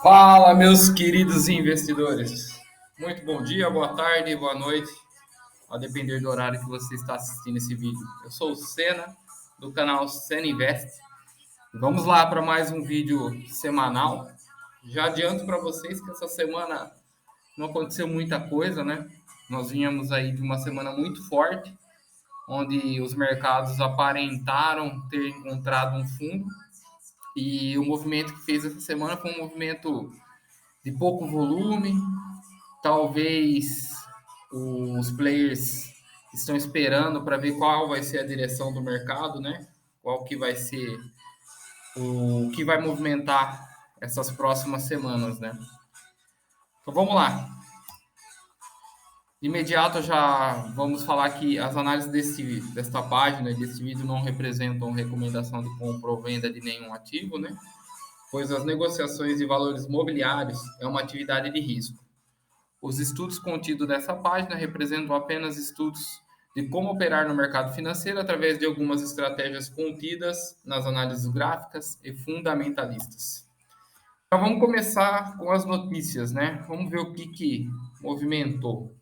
Fala, meus queridos investidores. Muito bom dia, boa tarde, boa noite, a depender do horário que você está assistindo esse vídeo. Eu sou o Senna, do canal Senna Invest. Vamos lá para mais um vídeo semanal. Já adianto para vocês que essa semana não aconteceu muita coisa, né? Nós vínhamos aí de uma semana muito forte, onde os mercados aparentaram ter encontrado um fundo, e o movimento que fez essa semana foi um movimento de pouco volume. Talvez os players estão esperando para ver qual vai ser a direção do mercado, né? Qual que vai ser o que vai movimentar essas próximas semanas, né? Então vamos lá. De imediato já vamos falar que as análises desta página, desse vídeo, não representam recomendação de compra ou venda de nenhum ativo, né? Pois as negociações de valores mobiliários é uma atividade de risco. Os estudos contidos nessa página representam apenas estudos de como operar no mercado financeiro através de algumas estratégias contidas nas análises gráficas e fundamentalistas. Então vamos começar com as notícias, né? Vamos ver o que movimentou.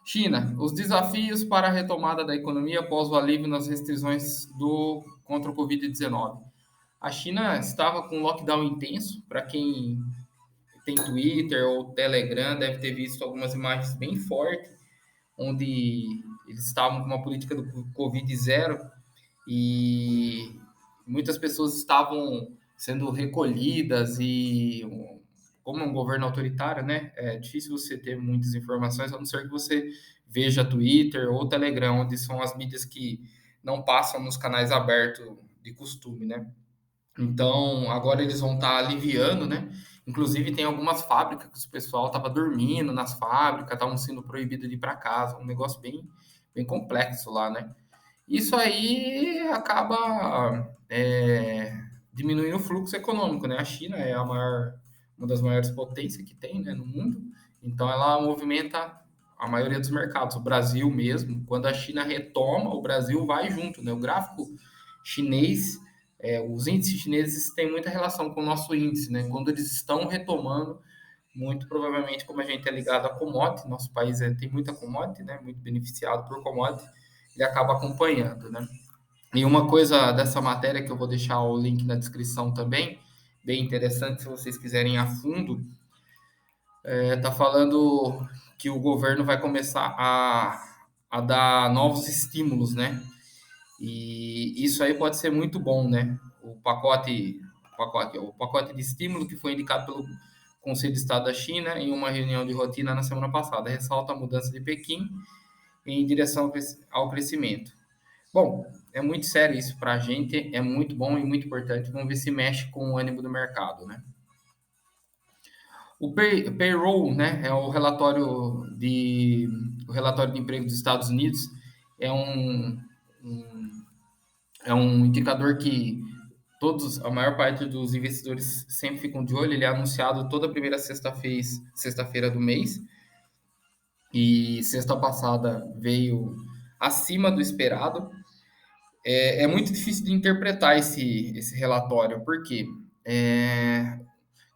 China, os desafios para a retomada da economia após o alívio nas restrições contra o Covid-19. A China estava com um lockdown intenso. Para quem tem Twitter ou Telegram, deve ter visto algumas imagens bem fortes, onde eles estavam com uma política do Covid zero, e muitas pessoas estavam sendo recolhidas, e como é um governo autoritário, né, é difícil você ter muitas informações, a não ser que você veja Twitter ou Telegram, onde são as mídias que não passam nos canais abertos de costume, né? Então, agora eles vão estar aliviando, né? Inclusive, tem algumas fábricas que o pessoal estava dormindo nas fábricas, estavam sendo proibidos de ir para casa, um negócio bem complexo lá, né? Isso aí acaba diminuindo o fluxo econômico, né? A China é uma das maiores potências que tem, né, no mundo, então ela movimenta a maioria dos mercados. O Brasil mesmo, quando a China retoma, o Brasil vai junto, né? O gráfico chinês, os índices chineses têm muita relação com o nosso índice, né? Quando eles estão retomando, muito provavelmente, como a gente é ligado a commodity, nosso país tem muita commodity, né? Muito beneficiado por commodity, ele acaba acompanhando, né? E uma coisa dessa matéria, que eu vou deixar o link na descrição também, bem interessante se vocês quiserem ir a fundo, tá falando que o governo vai começar a dar novos estímulos, né? E isso aí pode ser muito bom, né? O pacote de estímulo que foi indicado pelo Conselho de Estado da China em uma reunião de rotina na semana passada ressalta a mudança de Pequim em direção ao crescimento. Bom, é muito sério isso para a gente, é muito bom e muito importante. Vamos ver se mexe com o ânimo do mercado, né? O payroll, né, é o relatório de emprego dos Estados Unidos, é um, é um indicador que a maior parte dos investidores sempre ficam de olho. Ele é anunciado toda primeira sexta-feira do mês, e sexta passada veio acima do esperado. É muito difícil de interpretar esse relatório, porque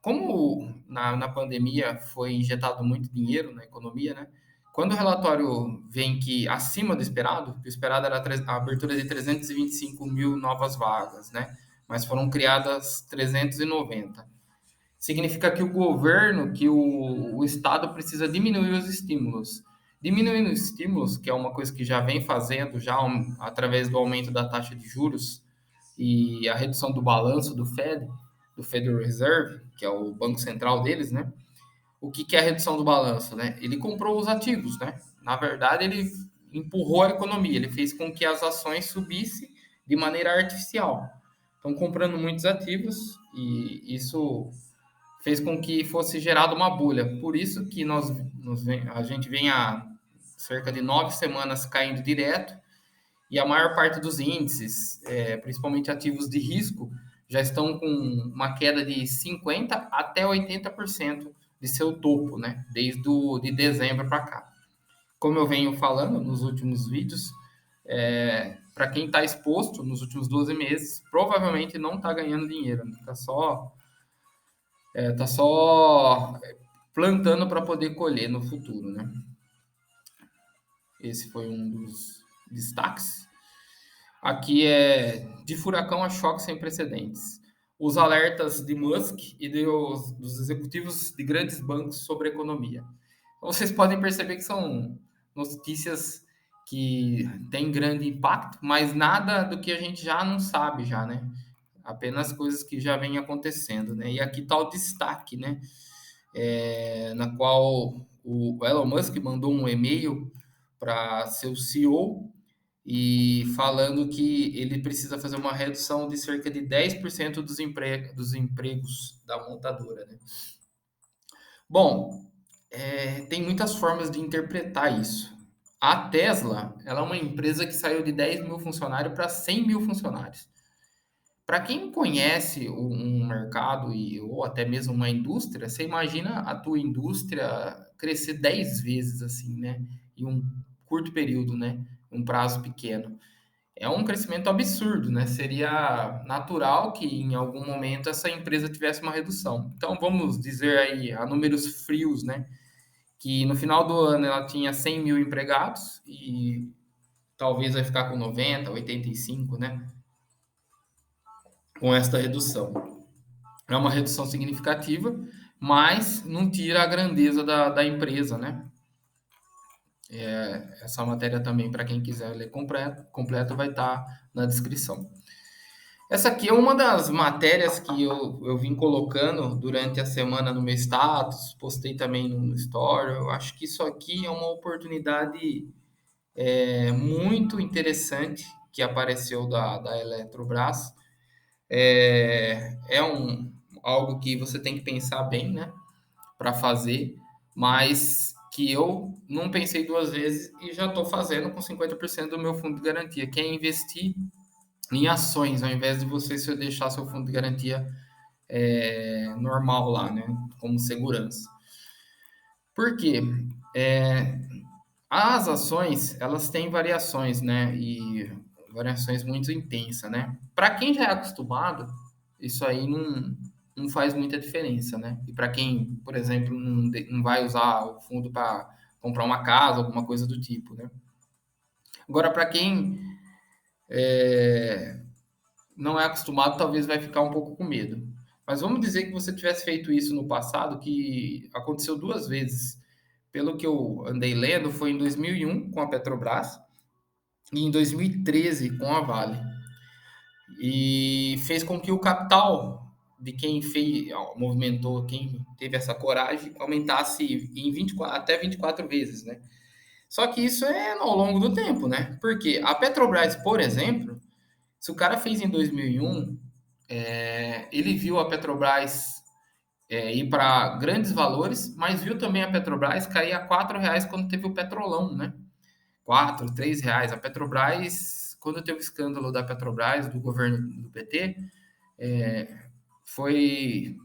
como na pandemia foi injetado muito dinheiro na economia, né? Quando o relatório vem que acima do esperado, que o esperado era a abertura de 325 mil novas vagas, né? Mas foram criadas 390. Significa que o governo, que o Estado precisa diminuir os estímulos. Diminuindo os estímulos, que é uma coisa que já vem fazendo, já através do aumento da taxa de juros e a redução do balanço do Federal Reserve, que é o banco central deles, né? O que é a redução do balanço, né? Ele comprou os ativos, né? Na verdade, ele empurrou a economia, ele fez com que as ações subissem de maneira artificial. Estão comprando muitos ativos, e isso fez com que fosse gerada uma bolha. Por isso que a gente vem há cerca de 9 semanas caindo direto, e a maior parte dos índices, principalmente ativos de risco, já estão com uma queda de 50% até 80% de seu topo, né? De dezembro para cá. Como eu venho falando nos últimos vídeos, para quem está exposto nos últimos 12 meses, provavelmente não está ganhando dinheiro, está só Tá só plantando para poder colher no futuro, né? Esse foi um dos destaques. Aqui é de furacão a choque sem precedentes. Os alertas de Musk e dos executivos de grandes bancos sobre a economia. Então, vocês podem perceber que são notícias que têm grande impacto, mas nada do que a gente já não sabe já, né? Apenas coisas que já vêm acontecendo, né? E aqui está o destaque, né? Na qual o Elon Musk mandou um e-mail para seu CEO e falando que ele precisa fazer uma redução de cerca de 10% dos empregos da montadora, né? Bom, tem muitas formas de interpretar isso. A Tesla, ela é uma empresa que saiu de 10 mil funcionários para 100 mil funcionários. Para quem conhece um mercado ou até mesmo uma indústria, você imagina a tua indústria crescer 10 vezes assim, né? Em um curto período, né? Um prazo pequeno. É um crescimento absurdo, né? Seria natural que em algum momento essa empresa tivesse uma redução. Então vamos dizer aí a números frios, né? Que no final do ano ela tinha 100 mil empregados e talvez vai ficar com 90, 85, né? Com esta redução. É uma redução significativa, mas não tira a grandeza da empresa, né? Essa matéria também, para quem quiser ler completo vai estar na descrição. Essa aqui é uma das matérias que eu vim colocando durante a semana no meu status, postei também no Story. Eu acho que isso aqui é uma oportunidade muito interessante que apareceu da Eletrobras. Algo que você tem que pensar bem, né, para fazer, mas que eu não pensei duas vezes e já estou fazendo com 50% do meu fundo de garantia, que é investir em ações, ao invés de você deixar seu fundo de garantia normal lá, né, como segurança. Por quê? É, as ações, elas têm variações, né, e variações muito intensas, né. Para quem já é acostumado, isso aí não faz muita diferença, né. E para quem, por exemplo, não vai usar o fundo para comprar uma casa, alguma coisa do tipo, né. Agora, para quem não é acostumado, talvez vai ficar um pouco com medo. Mas vamos dizer que você tivesse feito isso no passado, que aconteceu duas vezes. Pelo que eu andei lendo, foi em 2001 com a Petrobras e em 2013 com a Vale. E fez com que o capital de quem fez, movimentou, quem teve essa coragem, aumentasse em 24, até 24 vezes, né? Só que isso é ao longo do tempo, né? Porque a Petrobras, por exemplo, se o cara fez em 2001, ele viu a Petrobras ir para grandes valores, mas viu também a Petrobras cair a R$ 4 quando teve o Petrolão, né? 4, R$ 3. A Petrobras, quando teve o escândalo da Petrobras, do governo do PT, foi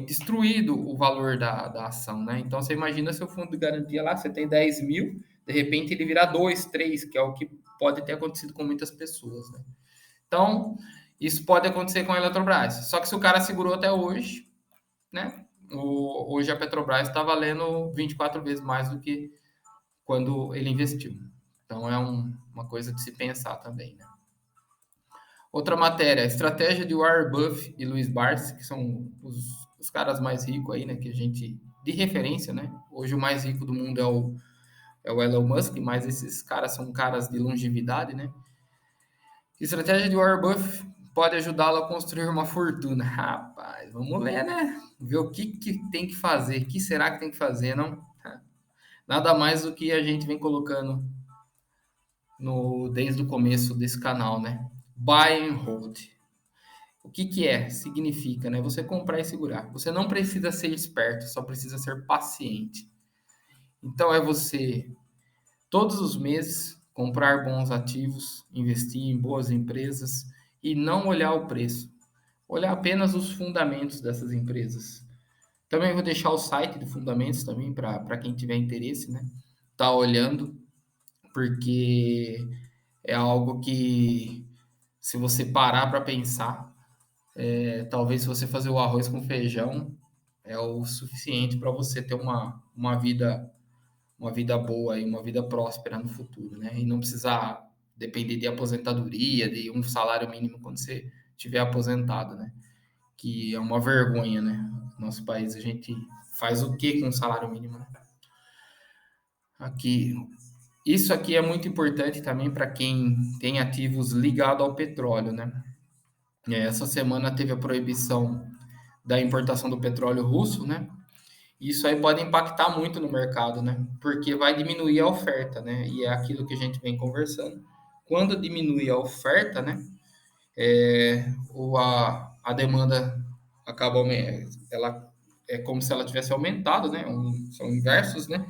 destruído o valor da ação, né? Então você imagina seu fundo de garantia lá, você tem 10 mil, de repente ele virar 2, 3, que é o que pode ter acontecido com muitas pessoas, né? Então, isso pode acontecer com a Eletrobras. Só que se o cara segurou até hoje, né? Hoje a Petrobras está valendo 24 vezes mais do que quando ele investiu. Então é uma coisa de se pensar também, né? Outra matéria, a estratégia de Warren Buffett e Luiz Barsi, que são os caras mais ricos aí, né? Que a gente, de referência, né? Hoje o mais rico do mundo é o Elon Musk, mas esses caras são caras de longevidade, né? A estratégia de Warren Buffett pode ajudá-lo a construir uma fortuna. Rapaz, vamos ver, né? Ver o que tem que fazer. O que será que tem que fazer, não? Nada mais do que a gente vem colocando desde o começo desse canal, né? Buy and hold. O que é? Significa, né? Você comprar e segurar. Você não precisa ser esperto, só precisa ser paciente. Então é você, todos os meses, comprar bons ativos, investir em boas empresas e não olhar o preço. Olhar apenas os fundamentos dessas empresas. Também vou deixar o site de fundamentos também para quem tiver interesse, né? Tá olhando, porque é algo que, se você parar para pensar, talvez se você fazer o arroz com feijão, é o suficiente para você ter uma vida boa e uma vida próspera no futuro, né? E não precisar depender de aposentadoria, de um salário mínimo quando você estiver aposentado, né? Que é uma vergonha, né? No nosso país a gente faz o que com o salário mínimo, né? Aqui, isso aqui é muito importante também para quem tem ativos ligados ao petróleo, né? Essa semana teve a proibição da importação do petróleo russo, né? Isso aí pode impactar muito no mercado, né? Porque vai diminuir a oferta, né? E é aquilo que a gente vem conversando. Quando diminui a oferta, né? A demanda acaba, ela é como se ela tivesse aumentado, né? São inversos, né?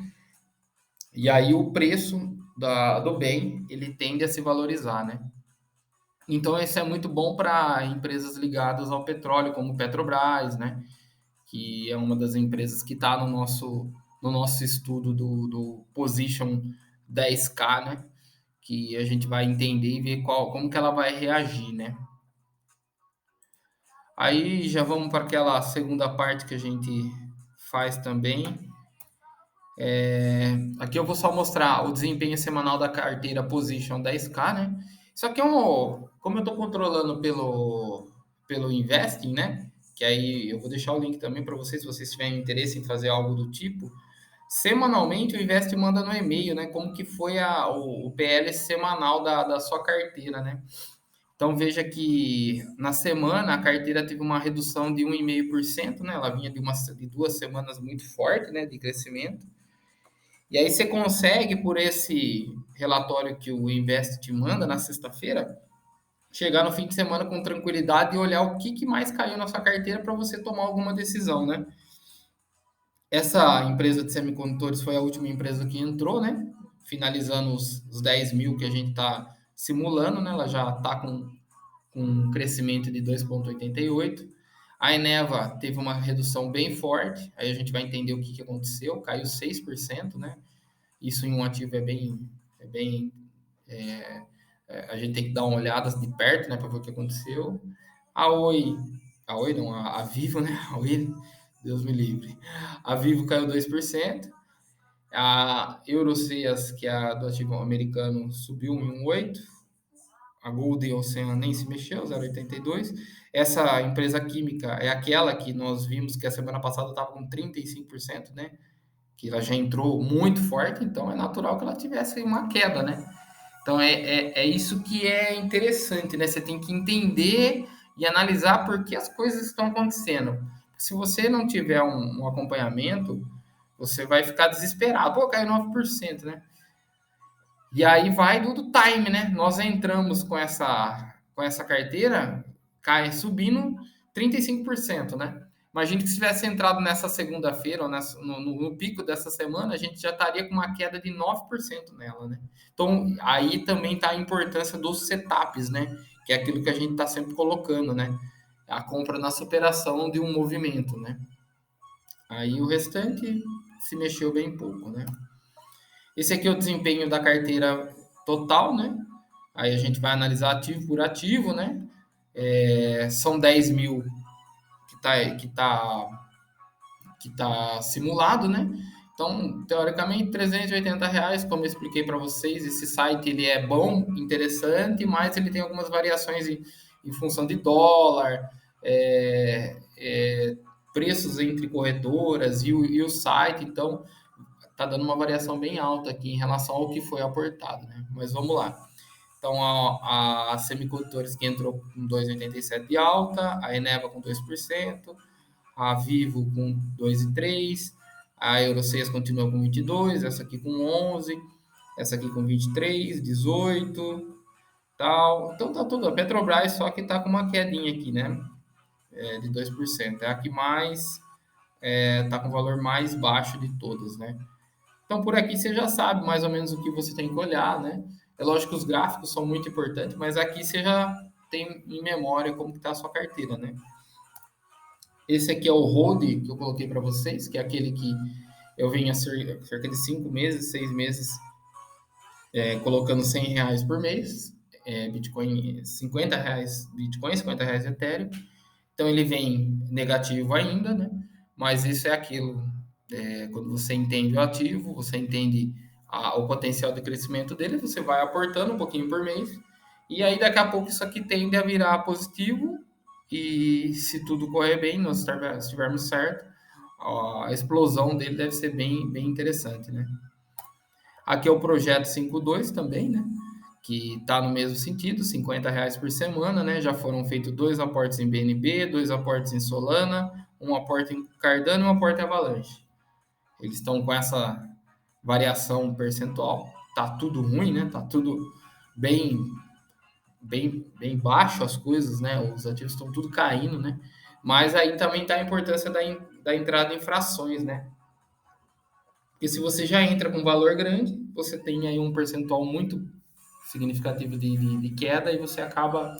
E aí o preço do bem ele tende a se valorizar, né? Então isso é muito bom para empresas ligadas ao petróleo, como Petrobras, né? Que é uma das empresas que está no nosso estudo do Position 10K, né? Que a gente vai entender e ver como que ela vai reagir, né? Aí já vamos para aquela segunda parte que a gente faz também. Aqui eu vou só mostrar o desempenho semanal da carteira Position 10K, né? Isso aqui é como eu estou controlando pelo Investing, né? Que aí eu vou deixar o link também para vocês, se vocês tiverem interesse em fazer algo do tipo. Semanalmente o Invest manda no e-mail, né? Como que foi o PL semanal da sua carteira, né? Então veja que na semana a carteira teve uma redução de 1,5%, né? Ela vinha de 2 semanas muito forte, né? De crescimento. E aí você consegue, por esse relatório que o Invest te manda na sexta-feira, chegar no fim de semana com tranquilidade e olhar o que mais caiu na sua carteira para você tomar alguma decisão, né? Essa empresa de semicondutores foi a última empresa que entrou, né? Finalizando os 10 mil que a gente está simulando, né? Ela já está com um crescimento de 2,88. A Eneva teve uma redução bem forte, aí a gente vai entender o que aconteceu, caiu 6%, né? Isso em um ativo é bem a gente tem que dar uma olhada de perto, né, para ver o que aconteceu. A Oi, a Oi não, a Vivo, né? A Oi, Deus me livre. A Vivo caiu 2%. A Euroceas, que é a do ativo americano, subiu em 1,8%. A Gold Ocean nem se mexeu, 0,82. Essa empresa química é aquela que nós vimos que a semana passada estava com 35%, né? Que ela já entrou muito forte, então é natural que ela tivesse uma queda, né? Então é isso que é interessante, né? Você tem que entender e analisar por que as coisas estão acontecendo. Se você não tiver um acompanhamento, você vai ficar desesperado. Pô, caiu 9%, né? E aí vai do time, né? Nós entramos com essa carteira, cai subindo 35%, né? Imagina que se tivesse entrado nessa segunda-feira, ou no pico dessa semana, a gente já estaria com uma queda de 9% nela, né? Então, aí também está a importância dos setups, né? Que é aquilo que a gente está sempre colocando, né? A compra na superação de um movimento, né? Aí o restante se mexeu bem pouco, né? Esse aqui é o desempenho da carteira total, né? Aí a gente vai analisar ativo por ativo, né? São 10 mil que tá simulado, né? Então, teoricamente, R$ 380, como eu expliquei para vocês, esse site ele é bom, interessante, mas ele tem algumas variações em função de dólar, preços entre corretoras e o site, então tá dando uma variação bem alta aqui em relação ao que foi aportado, né? Mas vamos lá. Então, a Semicondutores que entrou com 2,87 de alta, a Eneva com 2%, a Vivo com 2,3%, a Euroceas continua com 22%, essa aqui com 11%, essa aqui com 23%, 18%, tal. Então, tá tudo. A Petrobras só que tá com uma quedinha aqui, né? De 2%. É a que mais tá com o valor mais baixo de todas, né? Então, por aqui você já sabe mais ou menos o que você tem que olhar, né? É lógico que os gráficos são muito importantes, mas aqui você já tem em memória como está a sua carteira, né? Esse aqui é o hold que eu coloquei para vocês, que é aquele que eu venho há cerca de 5 meses, 6 meses, colocando R$ 100 por mês, Bitcoin, R$ 50 Bitcoin, R$ 50 Ethereum. Então ele vem negativo ainda, né? mas isso é aquilo. Quando você entende o ativo, você entende o potencial de crescimento dele, você vai aportando um pouquinho por mês, e aí daqui a pouco isso aqui tende a virar positivo, e se tudo correr bem, nós estivermos certo, a explosão dele deve ser bem, bem interessante, né? Aqui é o projeto 52 também, né? Que está no mesmo sentido, R$ 50 por semana, né? Já foram feitos 2 aportes em BNB, 2 aportes em Solana, um aporte em Cardano e um aporte em Avalanche. Eles estão com essa variação percentual. Tá tudo ruim, né? Tá tudo bem, bem baixo as coisas, né? Os ativos estão tudo caindo, né? Mas aí também está a importância da entrada em frações, né? Porque se você já entra com valor grande, você tem aí um percentual muito significativo de queda e você acaba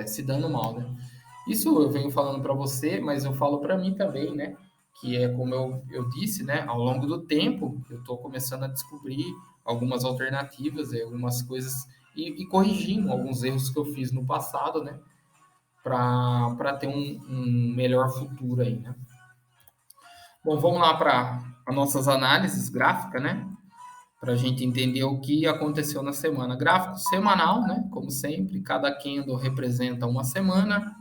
se dando mal, né? Isso eu venho falando para você, mas eu falo para mim também, né? Que é como eu disse, né? Ao longo do tempo, eu estou começando a descobrir algumas alternativas, algumas coisas e corrigindo alguns erros que eu fiz no passado, né? Para ter um melhor futuro aí, né? Bom, vamos lá para as nossas análises gráficas, né? Para a gente entender o que aconteceu na semana. Gráfico semanal, né? Como sempre, cada candle representa uma semana.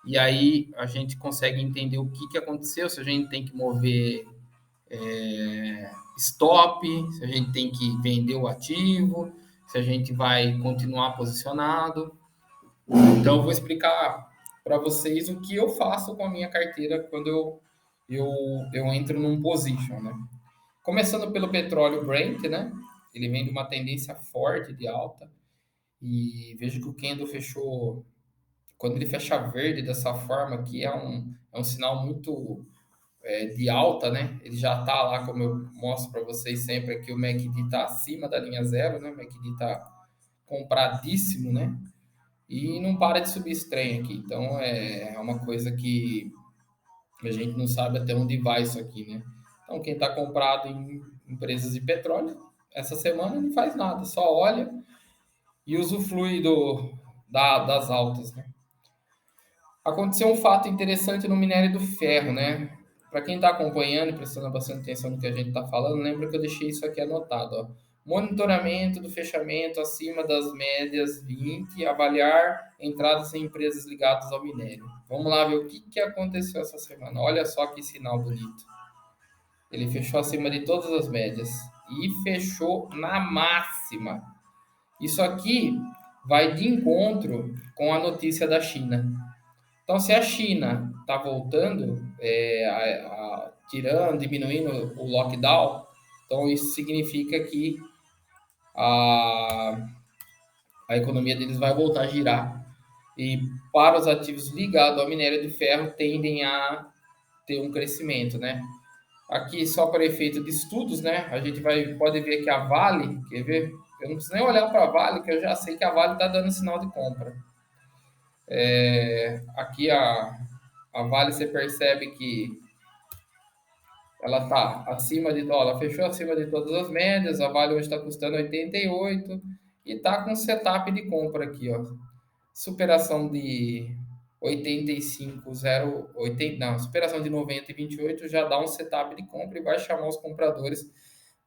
E aí a gente consegue entender o que aconteceu, se a gente tem que mover stop, se a gente tem que vender o ativo, se a gente vai continuar posicionado. Então, eu vou explicar para vocês o que eu faço com a minha carteira quando eu entro num position, né? Começando pelo petróleo Brent, né? Ele vem de uma tendência forte de alta e vejo que o candle fechou, quando ele fecha verde dessa forma aqui, é um sinal muito de alta, né? Ele já está lá, como eu mostro para vocês sempre aqui, o MACD está acima da linha zero, né? O MACD está compradíssimo, né? E não para de subir esse trem aqui. Então é uma coisa que a gente não sabe até onde vai isso aqui, né? Então quem está comprado em empresas de petróleo, essa semana não faz nada, só olha e usufrui das altas, né? Aconteceu um fato interessante no minério do ferro, né? Para quem está acompanhando e prestando bastante atenção no que a gente está falando, lembra que eu deixei isso aqui anotado, ó. Monitoramento do fechamento acima das médias 20, avaliar entradas em empresas ligadas ao minério. Vamos lá ver o que aconteceu essa semana. Olha só que sinal bonito. Ele fechou acima de todas as médias e fechou na máxima. Isso aqui vai de encontro com a notícia da China. Então, se a China está voltando, tirando, diminuindo o lockdown, então isso significa que a, a economia deles vai voltar a girar. E para os ativos ligados ao minério de ferro, tendem a ter um crescimento, né? Aqui, só para efeito de estudos, né? A gente pode ver que a Vale, quer ver? Eu não preciso nem olhar para a Vale, que eu já sei que a Vale está dando sinal de compra. Aqui a Vale, você percebe que ela está acima de dólar, fechou acima de todas as médias, a Vale hoje está custando 88 e está com setup de compra aqui, ó. Superação de 85,080, não, superação de 90 e 28 já dá um setup de compra e vai chamar os compradores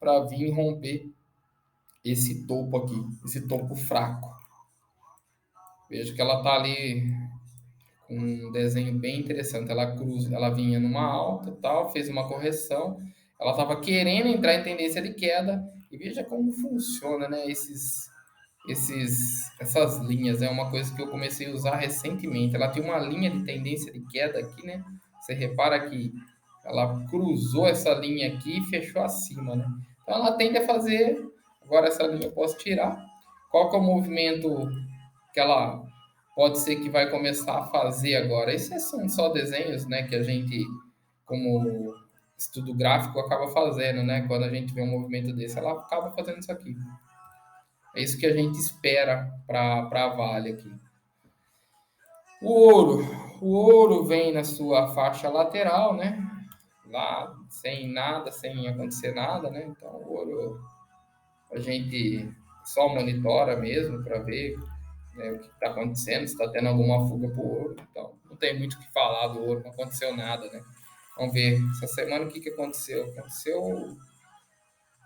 para vir romper esse topo aqui, esse topo fraco. Vejo que ela está ali com um desenho bem interessante. Ela vinha numa alta, tal, fez uma correção. Ela estava querendo entrar em tendência de queda e veja como funciona, né? Essas linhas é uma coisa que eu comecei a usar recentemente. Ela tem uma linha de tendência de queda aqui, né? Você repara que ela cruzou essa linha aqui e fechou acima, né? Então ela tende a fazer. Agora essa linha eu posso tirar. Qual que é o movimento que ela pode ser que vai começar a fazer agora? Esses são só desenhos, né? Que a gente, como estudo gráfico, acaba fazendo, né? Quando a gente vê um movimento desse, ela acaba fazendo isso aqui. É isso que a gente espera para a Vale aqui. O ouro vem na sua faixa lateral, né? Lá sem nada, sem acontecer nada, né? Então o ouro a gente só monitora mesmo para ver né, o que está acontecendo, se está tendo alguma fuga para o ouro. Então, não tem muito o que falar do ouro, não aconteceu nada, né? Vamos ver, essa semana o que aconteceu? Aconteceu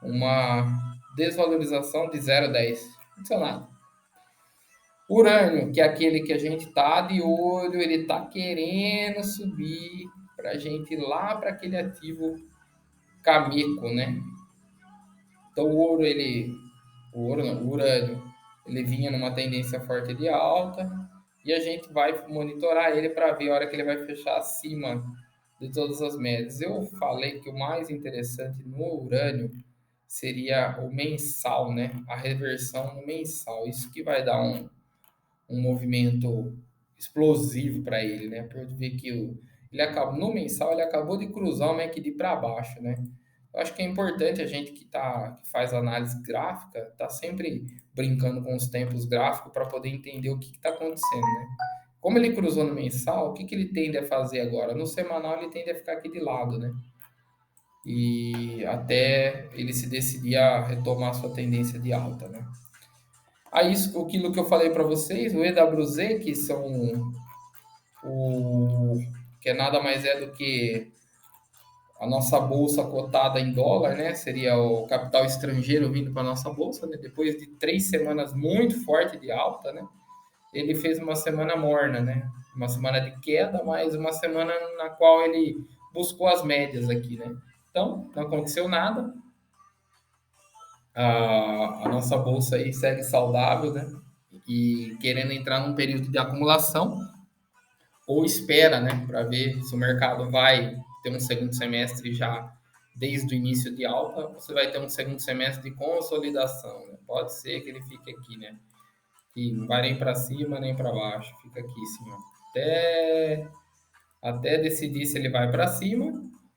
uma desvalorização de 0,10. Não aconteceu nada. Urânio, que é aquele que a gente tá de olho, ele tá querendo subir para a gente ir lá para aquele ativo Cameco, né? Então o ouro não, o urânio, ele vinha numa tendência forte de alta e a gente vai monitorar ele para ver a hora que ele vai fechar acima de todas as médias. Eu falei que o mais interessante no urânio seria o mensal, né? A reversão no mensal. Isso que vai dar um movimento explosivo para ele, né? Por ver que ele acabou no mensal, ele acabou de cruzar o MACD para baixo, né? Eu acho que é importante a gente que faz análise gráfica tá sempre brincando com os tempos gráficos para poder entender o que está acontecendo, né? Como ele cruzou no mensal, o que ele tende a fazer agora? No semanal ele tende a ficar aqui de lado, né? E até ele se decidir a retomar sua tendência de alta, né? Aí, aquilo que eu falei para vocês, o EWZ, o, que é nada mais é do que a nossa bolsa cotada em dólar, né? Seria o capital estrangeiro vindo para a nossa bolsa, né? Depois de 3 semanas muito forte de alta, né? Ele fez uma semana morna, né? Uma semana de queda, mas uma semana na qual ele buscou as médias aqui, né? Então, não aconteceu nada. A nossa bolsa aí segue saudável, né? E querendo entrar num período de acumulação, ou espera, né, para ver se o mercado vai ter um segundo semestre já desde o início de alta, você vai ter um segundo semestre de consolidação, né? Pode ser que ele fique aqui, né? Que não vai nem para cima nem para baixo, fica aqui, sim, ó. Até decidir se ele vai para cima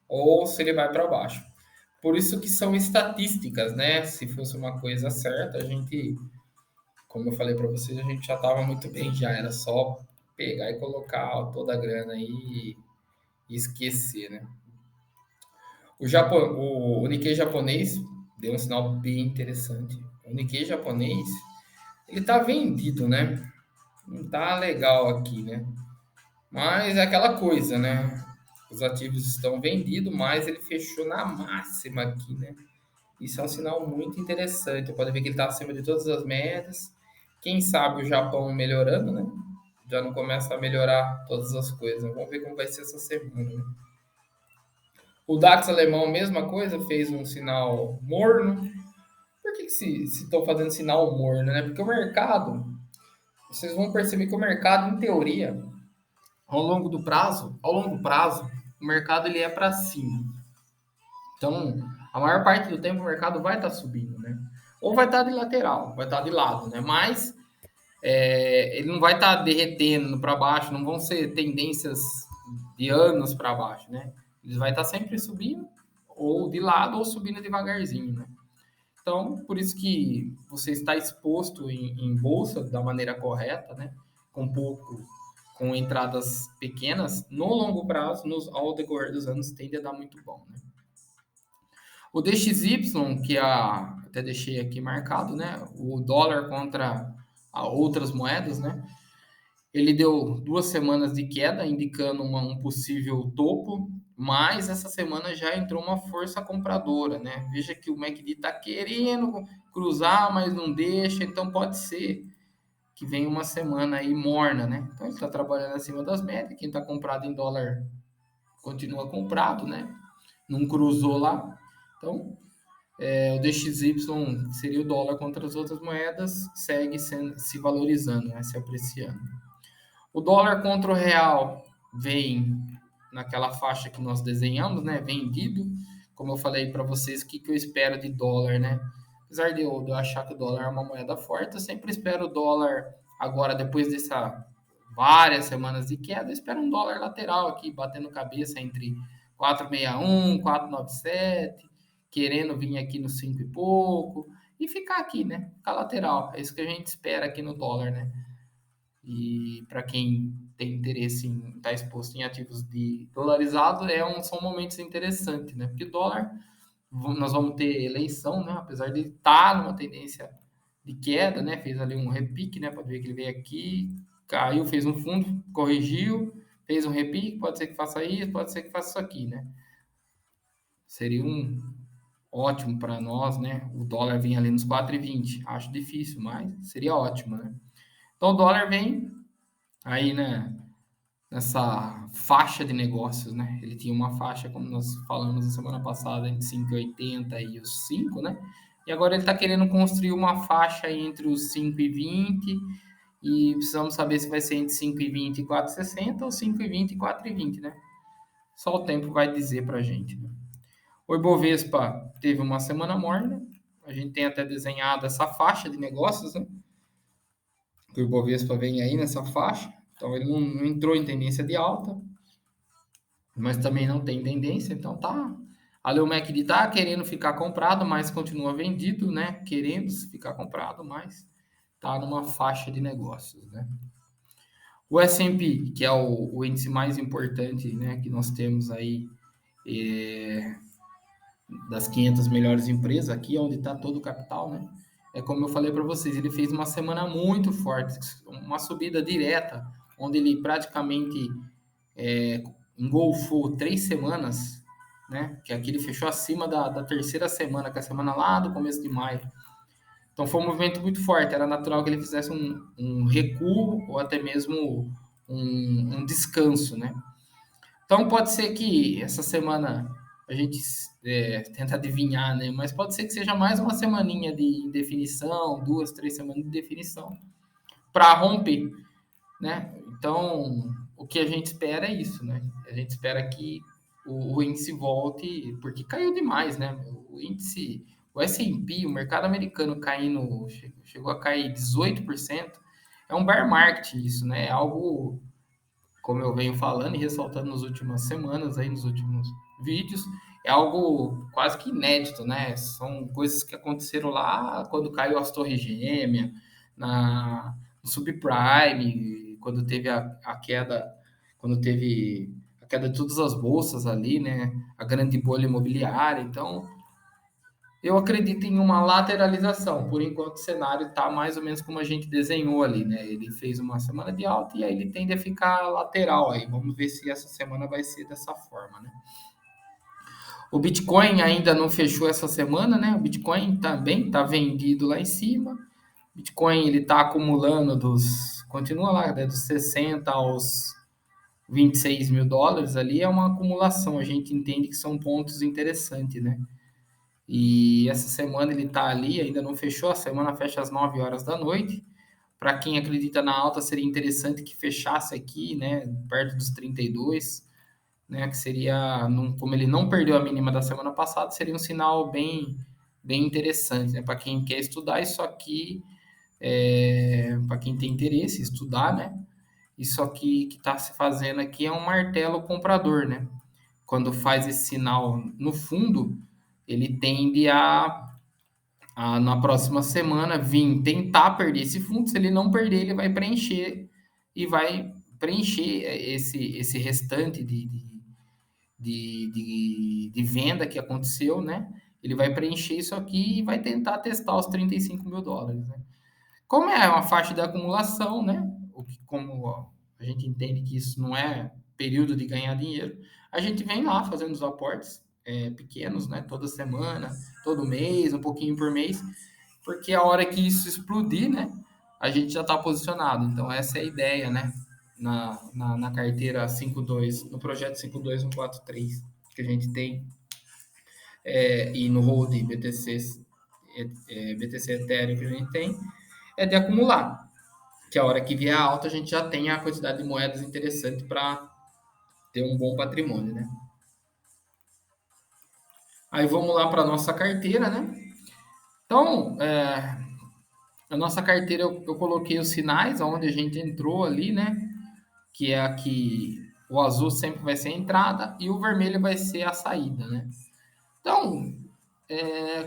ou se ele vai para baixo. Por isso que são estatísticas, né? Se fosse uma coisa certa, a gente, como eu falei para vocês, a gente já estava muito bem, já era só pegar e colocar toda a grana aí e esquecer, né? O Nikkei japonês deu um sinal bem interessante. O Nikkei japonês, ele tá vendido, né? Não tá legal aqui, né? Mas é aquela coisa, né? Os ativos estão vendidos, mas ele fechou na máxima aqui, né? Isso é um sinal muito interessante. Pode ver que ele está acima de todas as médias. Quem sabe o Japão melhorando, né? Já não começa a melhorar todas as coisas. Vamos ver como vai ser essa semana, né? O DAX alemão, mesma coisa, fez um sinal morno. Por que se estão fazendo sinal morno, né? Porque o mercado, vocês vão perceber que o mercado, em teoria, ao longo prazo, o mercado ele é para cima. Então, a maior parte do tempo o mercado vai estar subindo, né? Ou vai estar de lateral, vai estar de lado, né? Mas ele não vai estar derretendo para baixo, não vão ser tendências de anos para baixo, né? Eles vai estar sempre subindo, ou de lado, ou subindo devagarzinho, né? Então, por isso que você está exposto em bolsa da maneira correta, né? Com entradas pequenas, no longo prazo, ao decorrer dos anos, tende a dar muito bom, né? O DXY, até deixei aqui marcado, né? O dólar contra outras moedas, né? Ele deu 2 semanas de queda, indicando um possível topo, mas essa semana já entrou uma força compradora, né? Veja que o MACD está querendo cruzar, mas não deixa, então pode ser que venha uma semana aí morna, né? Então ele está trabalhando acima das médias, quem está comprado em dólar continua comprado, né? Não cruzou lá, então o DXY, que seria o dólar contra as outras moedas, segue se valorizando, né? Se apreciando. O dólar contra o real vem naquela faixa que nós desenhamos, né? Vendido. Como eu falei para vocês, o que eu espero de dólar, né? Apesar de eu achar que o dólar é uma moeda forte, eu sempre espero o dólar agora, depois dessa várias semanas de queda, eu espero um dólar lateral aqui, batendo cabeça entre 4,61, 4,97, querendo vir aqui no 5 e pouco, e ficar aqui, né? Ficar lateral. É isso que a gente espera aqui no dólar, né? E para quem tem interesse em estar exposto em ativos de dolarizado, são momentos interessantes, né? Porque dólar, nós vamos ter eleição, né? Apesar de estar numa tendência de queda, né? Fez ali um repique, né? Pode ver que ele veio aqui, caiu, fez um fundo, corrigiu, fez um repique, pode ser que faça isso, pode ser que faça isso aqui, né? Seria um ótimo para nós, né? O dólar vem ali nos 4,20. Acho difícil, mas seria ótimo, né? Então o dólar vem aí, né, nessa faixa de negócios, né? Ele tinha uma faixa, como nós falamos na semana passada, entre 5,80 e os 5, né? E agora ele está querendo construir uma faixa entre os 5,20 e precisamos saber se vai ser entre 5,20 e 4,60 ou 5,20 e 4,20, né? Só o tempo vai dizer para a gente, né? O Ibovespa teve uma semana morna, a gente tem até desenhado essa faixa de negócios, né? O Ibovespa vem aí nessa faixa, então ele não entrou em tendência de alta, mas também não tem tendência, então tá. A Leo MACD tá querendo ficar comprado, mas continua vendido, né? Querendo ficar comprado, mas tá numa faixa de negócios, né? O S&P, que é o índice mais importante, né, que nós temos aí, das 500 melhores empresas, aqui onde está todo o capital, né? É como eu falei para vocês, ele fez uma semana muito forte, uma subida direta, onde ele praticamente engolfou 3 semanas, né? Que aqui ele fechou acima da terceira semana, que é a semana lá do começo de maio. Então foi um movimento muito forte, era natural que ele fizesse um recuo ou até mesmo um descanso, né? Então pode ser que essa semana a gente tenta adivinhar, né? Mas pode ser que seja mais uma semaninha de indefinição, 2, 3 semanas de definição para romper, né? Então o que a gente espera é isso, né? A gente espera que o índice volte, porque caiu demais, né? O índice, o S&P, o mercado americano caindo, chegou a cair 18%. É um bear market isso, né? É algo, como eu venho falando e ressaltando nas últimas semanas, aí nos últimos vídeos, é algo quase que inédito, né? São coisas que aconteceram lá quando caiu as Torres Gêmeas, no subprime, quando teve a queda, quando teve a queda de todas as bolsas ali, né? A grande bolha imobiliária. Então, eu acredito em uma lateralização. Por enquanto, o cenário está mais ou menos como a gente desenhou ali, né? Ele fez uma semana de alta e aí ele tende a ficar lateral aí. Vamos ver se essa semana vai ser dessa forma, né? O Bitcoin ainda não fechou essa semana, né? O Bitcoin também está vendido lá em cima. O Bitcoin ele está acumulando continua lá, né, dos 60 aos 26 mil dólares ali, é uma acumulação. A gente entende que são pontos interessantes, né? E essa semana ele está ali, ainda não fechou, a semana fecha às 9 horas da noite. Para quem acredita na alta, seria interessante que fechasse aqui, né, perto dos 32, né, que seria, como ele não perdeu a mínima da semana passada, seria um sinal bem interessante, né, para quem quer estudar isso aqui, para quem tem interesse em estudar, né, isso aqui que está se fazendo aqui é um martelo comprador, né, quando faz esse sinal no fundo, ele tende na próxima semana vir tentar perder esse fundo. Se ele não perder, ele vai preencher e vai preencher esse restante de venda que aconteceu, né? Ele vai preencher isso aqui e vai tentar testar os 35 mil dólares, né? Como é uma faixa de acumulação, né? Como a gente entende que isso não é período de ganhar dinheiro, a gente vem lá fazendo os aportes pequenos, né? Toda semana, todo mês, um pouquinho por mês, porque a hora que isso explodir, né? A gente já está posicionado. Então, essa é a ideia, né? Na carteira 5.2, no projeto 52143 que a gente tem, e no hold BTC, BTC Ethereum que a gente tem, é de acumular. Que a hora que vier a alta, a gente já tem a quantidade de moedas interessante para ter um bom patrimônio, né? Aí vamos lá para a nossa carteira, né? Então, a nossa carteira eu coloquei os sinais onde a gente entrou ali, né? Que é aqui, o azul sempre vai ser a entrada e o vermelho vai ser a saída, né? Então,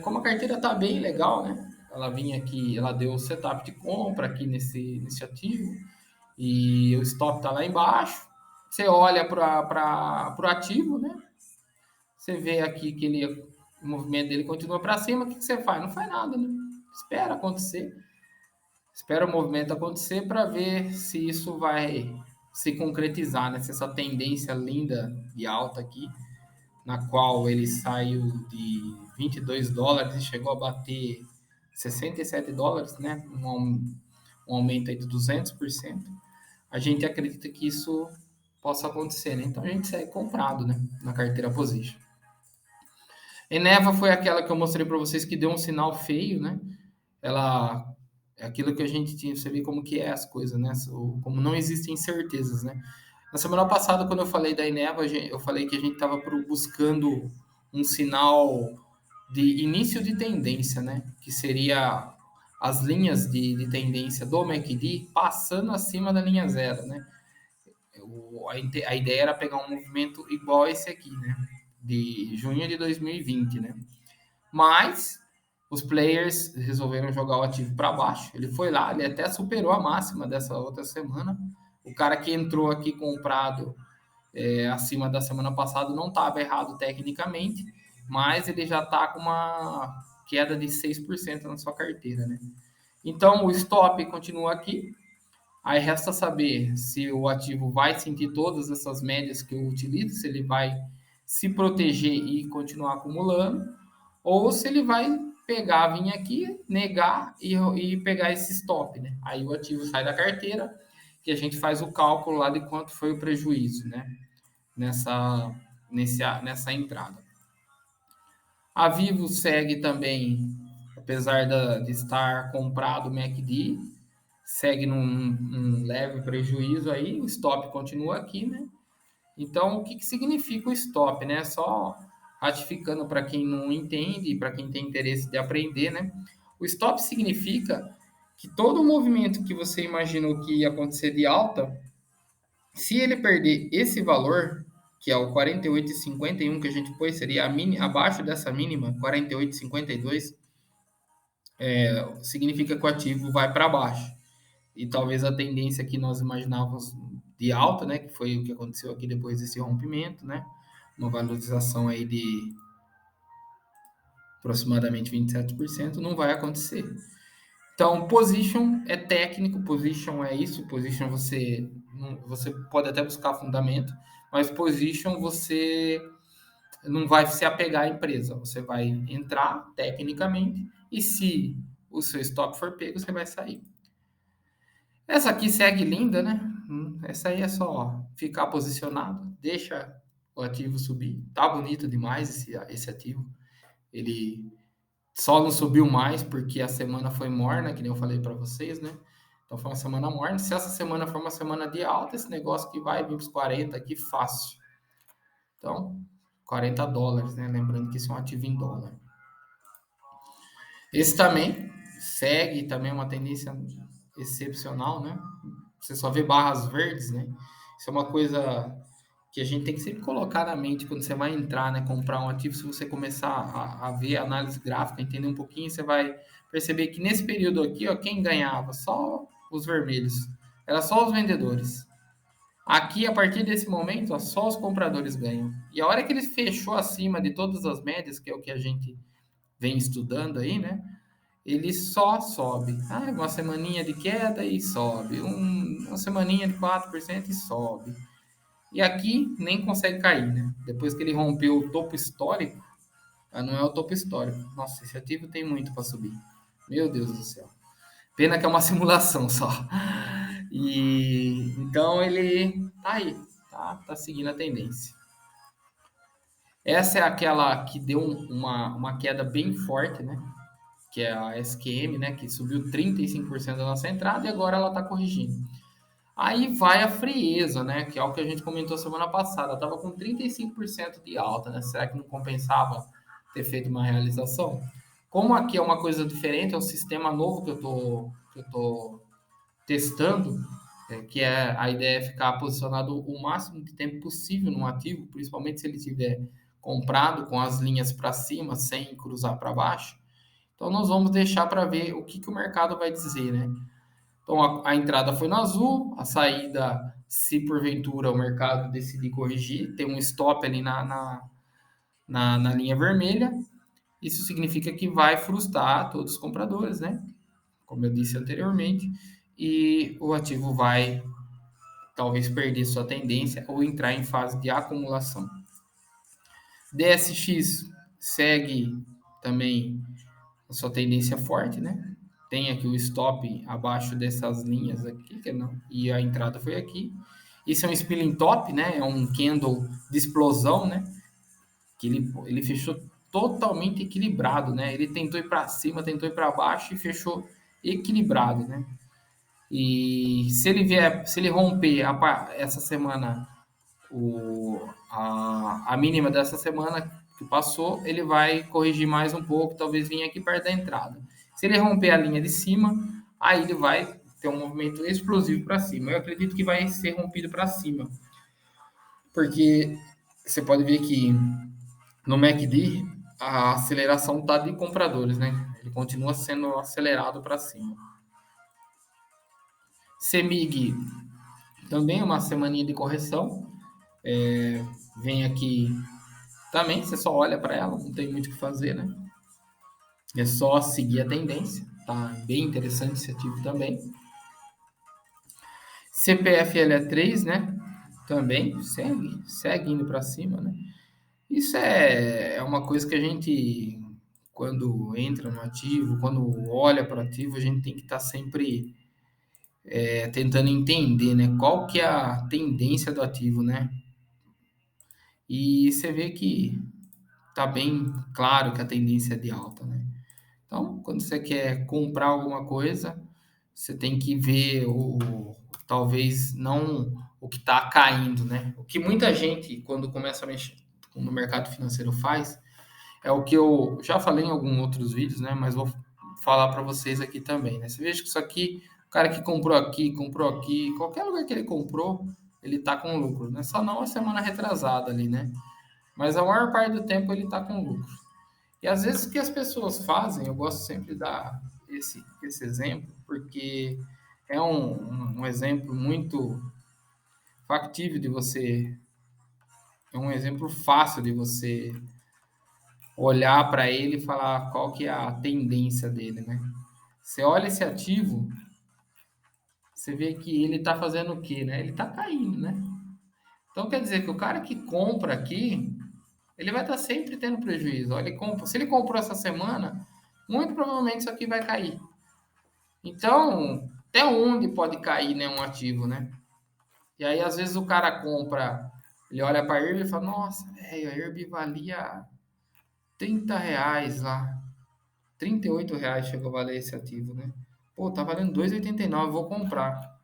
como a carteira tá bem legal, né? Ela vinha aqui, ela deu o setup de compra aqui nesse ativo e o stop tá lá embaixo. Você olha para o ativo, né? Você vê aqui que o movimento dele continua para cima, o que você faz? Não faz nada, né? espera acontecer, espera o movimento acontecer para ver se isso vai se concretizar, né? Se essa tendência linda de alta aqui, na qual ele saiu de $22 e chegou a bater $67, né? Um aumento aí de 200%. A gente acredita que isso possa acontecer, né? Então a gente segue comprado, né? Na carteira position. Eneva foi aquela que eu mostrei para vocês que deu um sinal feio, né? Ela é aquilo que a gente tinha, você vê como que é as coisas, né? Como não existem certezas, né? Na semana passada, quando eu falei da Eneva, eu falei que a gente estava buscando um sinal de início de tendência, né? Que seria as linhas de tendência do MACD passando acima da linha zero, né? A ideia era pegar um movimento igual a esse aqui, né? De junho de 2020, né? Mas os players resolveram jogar o ativo para baixo. Ele foi lá, ele até superou a máxima dessa outra semana. O cara que entrou aqui comprado acima da semana passada não estava errado tecnicamente, mas ele já está com uma queda de 6% na sua carteira, né? Então o stop continua aqui. Aí resta saber se o ativo vai sentir todas essas médias que eu utilizo, se ele vai se proteger e continuar acumulando, ou se ele vai pegar, vir aqui, negar e pegar esse stop, né? Aí o ativo sai da carteira, que a gente faz o cálculo lá de quanto foi o prejuízo, né? Nessa entrada. A Vivo segue também, apesar de estar comprado o MACD, segue num leve prejuízo aí, o stop continua aqui, né? Então, o que significa o stop, né? Só ratificando para quem não entende, para quem tem interesse de aprender, né? O stop significa que todo movimento que você imaginou que ia acontecer de alta, se ele perder esse valor, que é o 48,51 que a gente pôs, seria abaixo dessa mínima, 48,52, significa que o ativo vai para baixo. E talvez a tendência que nós imaginávamos de alta, né, que foi o que aconteceu aqui depois desse rompimento, né, uma valorização aí de aproximadamente 27%, não vai acontecer. Então, position é técnico, position é isso, position você pode até buscar fundamento, mas position você não vai se apegar à empresa, você vai entrar tecnicamente e se o seu stop for pego, você vai sair. Essa aqui segue linda, né? Essa aí é só ficar posicionado, deixa o ativo subir. Tá bonito demais esse ativo. Ele só não subiu mais porque a semana foi morna, que nem eu falei para vocês, né? Então foi uma semana morna. Se essa semana for uma semana de alta, esse negócio que vai vir para os 40 aqui fácil. Então, $40, né? Lembrando que isso é um ativo em dólar. Esse também segue também uma tendência excepcional, né? Você só vê barras verdes, né? Isso é uma coisa que a gente tem que sempre colocar na mente quando você vai entrar, né? Comprar um ativo, se você começar a ver a análise gráfica, entender um pouquinho, você vai perceber que nesse período aqui, ó, quem ganhava? Só os vermelhos. Era só os vendedores. Aqui, a partir desse momento, ó, só os compradores ganham. E a hora que ele fechou acima de todas as médias, que é o que a gente vem estudando aí, né? Ele só sobe. Ah, uma semaninha de queda e sobe. Uma semaninha de 4% e sobe. E aqui nem consegue cair, né? Depois que ele rompeu o topo histórico, não é o topo histórico. Nossa, esse ativo tem muito para subir. Meu Deus do céu. Pena que é uma simulação só. E então ele tá aí, tá seguindo a tendência. Essa é aquela que deu uma queda bem forte, né? Que é a SQM, né? Que subiu 35% da nossa entrada e agora ela está corrigindo. Aí vai a frieza, né? Que é o que a gente comentou semana passada. Estava com 35% de alta, né? Será que não compensava ter feito uma realização? Como aqui é uma coisa diferente, é um sistema novo que eu tô testando, que é a ideia é ficar posicionado o máximo de tempo possível no ativo, principalmente se ele tiver comprado com as linhas para cima, sem cruzar para baixo. Então nós vamos deixar para ver o que o mercado vai dizer, né? Então a entrada foi no azul, a saída, se porventura o mercado decidir corrigir, tem um stop ali na linha vermelha. Isso significa que vai frustrar todos os compradores, né? Como eu disse anteriormente, e o ativo vai talvez perder sua tendência ou entrar em fase de acumulação. DSX segue também a sua tendência forte, né? Tem aqui o stop abaixo dessas linhas aqui, que não, e a entrada foi aqui. Isso é um spilling top, né? É um candle de explosão, né? Que ele fechou totalmente equilibrado, né? Ele tentou ir para cima, tentou ir para baixo e fechou equilibrado, né? E se ele romper essa semana a mínima dessa semana que passou, ele vai corrigir mais um pouco, talvez vir aqui perto da entrada. Se ele romper a linha de cima, aí ele vai ter um movimento explosivo para cima. Eu acredito que vai ser rompido para cima, porque você pode ver que no MACD a aceleração está de compradores, né? Ele continua sendo acelerado para cima. CEMIG também é uma semaninha de correção. Vem aqui também, você só olha para ela, não tem muito o que fazer, né? É só seguir a tendência, tá bem interessante esse ativo também. CPFL3, né? Também segue indo para cima, né? Isso é uma coisa que a gente, quando entra no ativo, quando olha para o ativo, a gente tem que estar sempre tentando entender, né? Qual que é a tendência do ativo, né? E você vê que tá bem claro que a tendência é de alta, né? Então, quando você quer comprar alguma coisa, você tem que ver talvez não o que está caindo, né? O que muita gente, quando começa a mexer no mercado financeiro, faz, é o que eu já falei em alguns outros vídeos, né? Mas vou falar para vocês aqui também, né? Você veja que isso aqui, o cara que comprou aqui, qualquer lugar que ele comprou, ele tá com lucro, né? Só não a semana retrasada ali, né? Mas a maior parte do tempo ele tá com lucro. E às vezes o que as pessoas fazem, eu gosto sempre de dar esse exemplo, porque é um exemplo muito factível de você, é um exemplo fácil de você olhar para ele e falar qual que é a tendência dele, né? Você olha esse ativo, você vê que ele está fazendo o quê, né? Ele está caindo, né? Então quer dizer que o cara que compra aqui, ele vai estar sempre tendo prejuízo. Olha, se ele comprou essa semana, muito provavelmente isso aqui vai cair. Então, até onde pode cair, né, um ativo, né? E aí, às vezes, o cara compra, ele olha para a IRB e fala, nossa, velho, a IRB valia R$ 30 lá. R$ 38 chegou a valer esse ativo, né? Pô, tá valendo 2,89, vou comprar.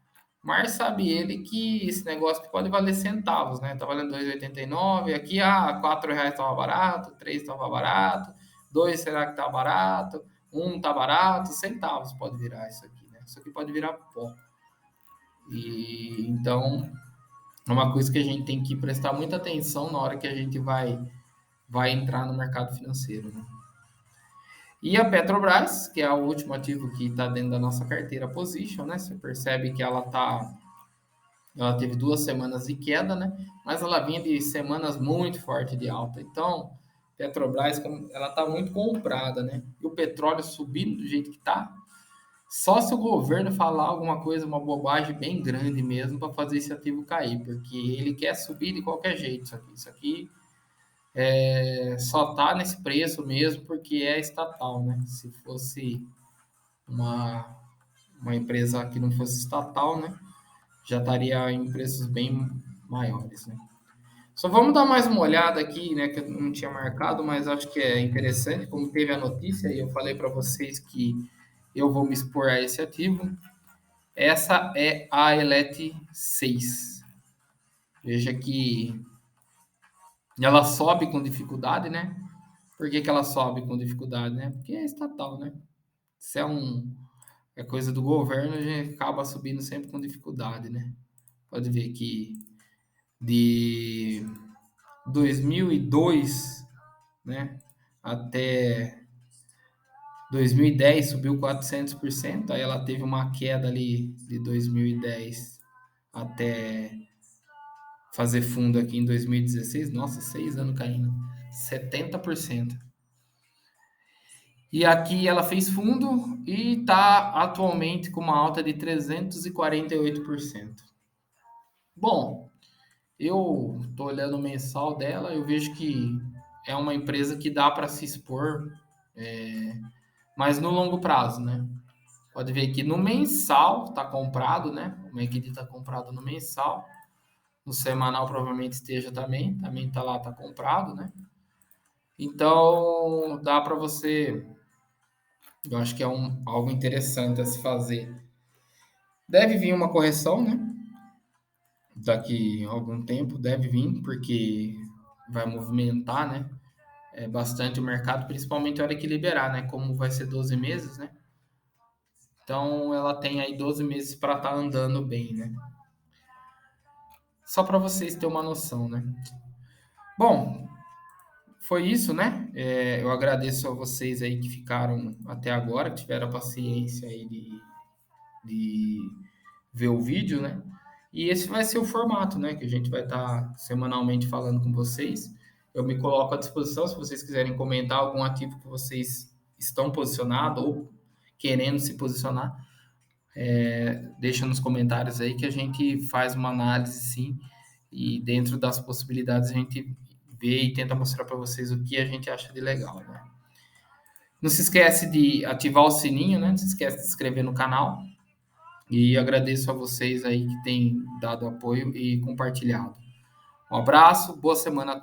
Mas sabe ele que esse negócio que pode valer centavos, né? Tá valendo 2,89, aqui, R$ 4 estava barato, 3 estava barato, 2 será que tá barato, 1 tá barato, centavos pode virar isso aqui, né? Isso aqui pode virar pó. E então é uma coisa que a gente tem que prestar muita atenção na hora que a gente vai entrar no mercado financeiro, né? E a Petrobras, que é o último ativo que está dentro da nossa carteira position, né? Você percebe que ela teve 2 semanas de queda, né? Mas ela vinha de semanas muito fortes de alta. Então, Petrobras, ela está muito comprada, né? E o petróleo subindo do jeito que está, só se o governo falar alguma coisa, uma bobagem bem grande mesmo, para fazer esse ativo cair, porque ele quer subir de qualquer jeito. Isso aqui só tá nesse preço mesmo porque é estatal, né? Se fosse uma, uma empresa que não fosse estatal, né? Já estaria em preços bem maiores, né? Só vamos dar mais uma olhada aqui, né? Que eu não tinha marcado, mas acho que é interessante, como teve a notícia e eu falei para vocês que eu vou me expor a esse ativo. Essa é a Elet 6. Veja que ela sobe com dificuldade, né? Por que, que ela sobe com dificuldade, né? Porque é estatal, né? Se é coisa do governo, a gente acaba subindo sempre com dificuldade, né? Pode ver que de 2002, né, até 2010 subiu 400%, aí ela teve uma queda ali de 2010 até fazer fundo aqui em 2016, nossa, 6 anos caindo, 70%. E aqui ela fez fundo e está atualmente com uma alta de 348%. Bom, eu estou olhando o mensal dela, eu vejo que é uma empresa que dá para se expor, mas no longo prazo, né? Pode ver que no mensal está comprado, né? O MACD está comprado no mensal. No semanal provavelmente esteja também está lá, está comprado, né? Então dá para você, eu acho que é algo interessante a se fazer. Deve vir uma correção, né? Daqui a algum tempo deve vir, porque vai movimentar, né? Bastante o mercado, principalmente a hora que liberar, né? Como vai ser 12 meses, né? Então ela tem aí 12 meses para estar andando bem, né? Só para vocês terem uma noção, né? Bom, foi isso, né? Eu agradeço a vocês aí que ficaram até agora, que tiveram a paciência aí de ver o vídeo, né? E esse vai ser o formato, né? Que a gente vai estar semanalmente falando com vocês. Eu me coloco à disposição se vocês quiserem comentar algum ativo que vocês estão posicionados ou querendo se posicionar. Deixa nos comentários aí que a gente faz uma análise sim e dentro das possibilidades a gente vê e tenta mostrar para vocês o que a gente acha de legal, né? Não se esquece de ativar o sininho, né? Não se esquece de se inscrever no canal e agradeço a vocês aí que têm dado apoio e compartilhado. Um abraço, boa semana a todos.